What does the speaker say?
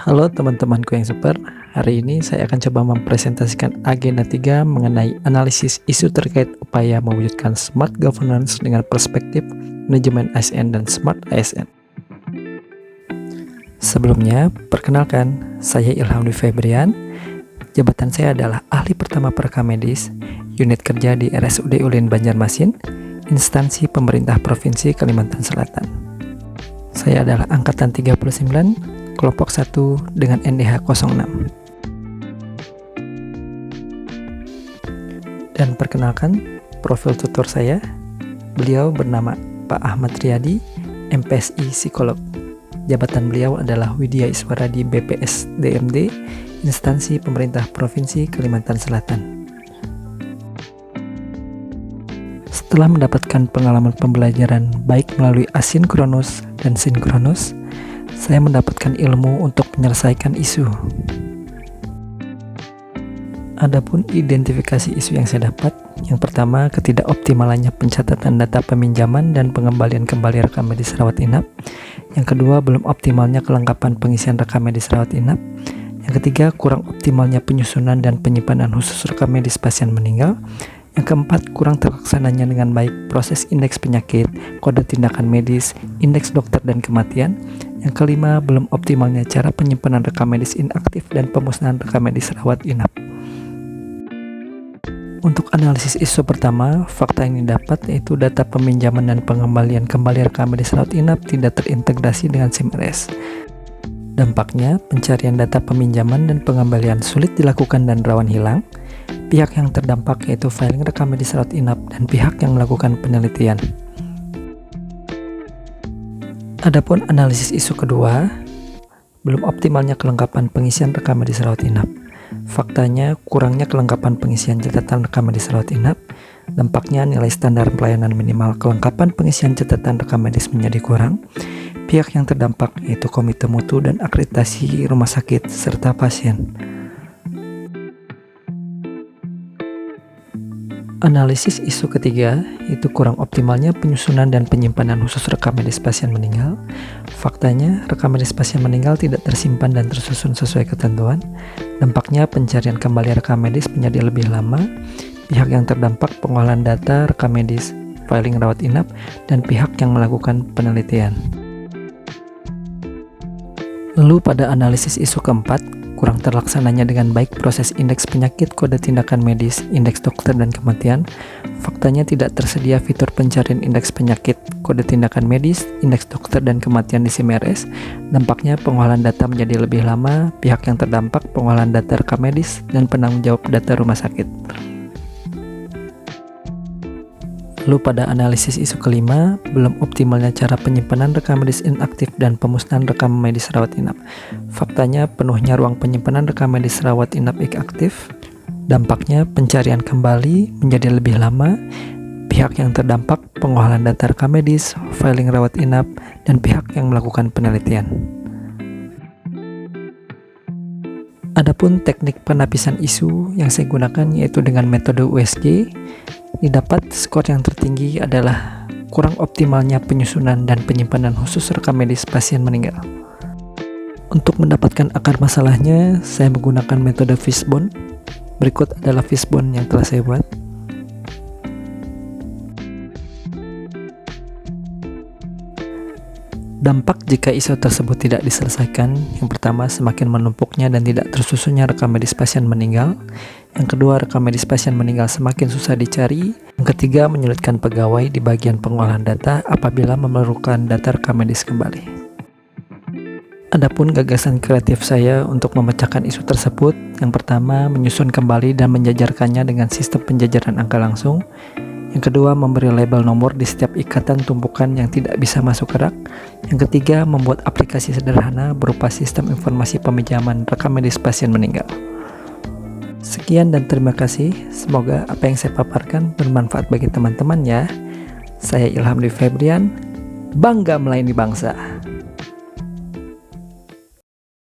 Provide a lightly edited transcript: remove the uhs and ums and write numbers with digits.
Halo teman-temanku yang super, hari ini saya akan coba mempresentasikan agenda 3 mengenai analisis isu terkait upaya mewujudkan smart governance dengan perspektif manajemen ASN dan smart ASN. Sebelumnya, perkenalkan, saya Ilham Dwi Febrian. Jabatan saya adalah ahli pertama perekam medis, unit kerja di RSUD Ulin Banjarmasin, instansi pemerintah Provinsi Kalimantan Selatan. Saya adalah angkatan 39, kelompok 1 dengan NDH 06. Dan perkenalkan profil tutor saya. Beliau bernama Pak Ahmad Riyadi, MPSI Psikolog. Jabatan beliau adalah Widya Iswara di BPS DMD, instansi pemerintah Provinsi Kalimantan Selatan. Setelah mendapatkan pengalaman pembelajaran baik melalui asinkronus dan sinkronus, saya mendapatkan ilmu untuk menyelesaikan isu. Adapun identifikasi isu yang saya dapat, yang pertama ketidakoptimalannya pencatatan data peminjaman dan pengembalian kembali rekam medis rawat inap. Yang kedua, belum optimalnya kelengkapan pengisian rekam medis rawat inap. Yang ketiga, kurang optimalnya penyusunan dan penyimpanan khusus rekam medis pasien meninggal. Yang keempat, kurang terlaksananya dengan baik proses indeks penyakit, kode tindakan medis, indeks dokter dan kematian. Yang kelima, belum optimalnya cara penyimpanan rekam medis inaktif dan pemusnahan rekam medis rawat inap. Untuk analisis isu pertama, fakta yang didapat yaitu data peminjaman dan pengembalian kembali rekam medis rawat inap tidak terintegrasi dengan SIM-RS. Dampaknya, pencarian data peminjaman dan pengembalian sulit dilakukan dan rawan hilang. Pihak yang terdampak yaitu filing rekam medis rawat inap dan pihak yang melakukan penelitian. Adapun analisis isu kedua, belum optimalnya kelengkapan pengisian rekam medis rawat inap. Faktanya, kurangnya kelengkapan pengisian catatan rekam medis rawat inap. Dampaknya, nilai standar pelayanan minimal kelengkapan pengisian catatan rekam medis menjadi kurang. Pihak yang terdampak yaitu komite mutu dan akreditasi rumah sakit serta pasien. Analisis isu ketiga yaitu kurang optimalnya penyusunan dan penyimpanan khusus rekam medis pasien meninggal. Faktanya, rekam medis pasien meninggal tidak tersimpan dan tersusun sesuai ketentuan. Dampaknya, pencarian kembali rekam medis menjadi lebih lama. Pihak yang terdampak pengolahan data rekam medis, filing rawat inap, dan pihak yang melakukan penelitian. Lalu pada analisis isu keempat, kurang terlaksananya dengan baik proses indeks penyakit, kode tindakan medis, indeks dokter dan kematian. Faktanya tidak tersedia fitur pencarian indeks penyakit, kode tindakan medis, indeks dokter dan kematian di SIM-RS. Dampaknya pengolahan data menjadi lebih lama, pihak yang terdampak pengolahan data rekam medis dan penanggung jawab data rumah sakit. Lalu pada analisis isu kelima, belum optimalnya cara penyimpanan rekam medis inaktif dan pemusnahan rekam medis rawat inap. Faktanya, penuhnya ruang penyimpanan rekam medis rawat inap inaktif. Dampaknya, pencarian kembali menjadi lebih lama. Pihak yang terdampak pengolahan data rekam medis, filing rawat inap, dan pihak yang melakukan penelitian. Adapun teknik penapisan isu yang saya gunakan yaitu dengan metode USG. Didapat skor yang tertinggi adalah kurang optimalnya penyusunan dan penyimpanan khusus rekam medis pasien meninggal. Untuk mendapatkan akar masalahnya, saya menggunakan metode Fishbone. Berikut adalah Fishbone yang telah saya buat. Dampak jika isu tersebut tidak diselesaikan, yang pertama semakin menumpuknya dan tidak tersusunnya rekam medis pasien meninggal. Yang kedua, rekam medis pasien meninggal semakin susah dicari. Yang ketiga, menyulitkan pegawai di bagian pengolahan data apabila memerlukan data rekam medis kembali. Adapun gagasan kreatif saya untuk memecahkan isu tersebut, yang pertama menyusun kembali dan menjajarkannya dengan sistem penjajaran angka langsung. Yang kedua, memberi label nomor di setiap ikatan tumpukan yang tidak bisa masuk ke rak. Yang ketiga, membuat aplikasi sederhana berupa sistem informasi peminjaman rekam medis pasien meninggal. Sekian dan terima kasih. Semoga apa yang saya paparkan bermanfaat bagi teman-teman ya. Saya Ilham Dwi Febrian, bangga melayani bangsa.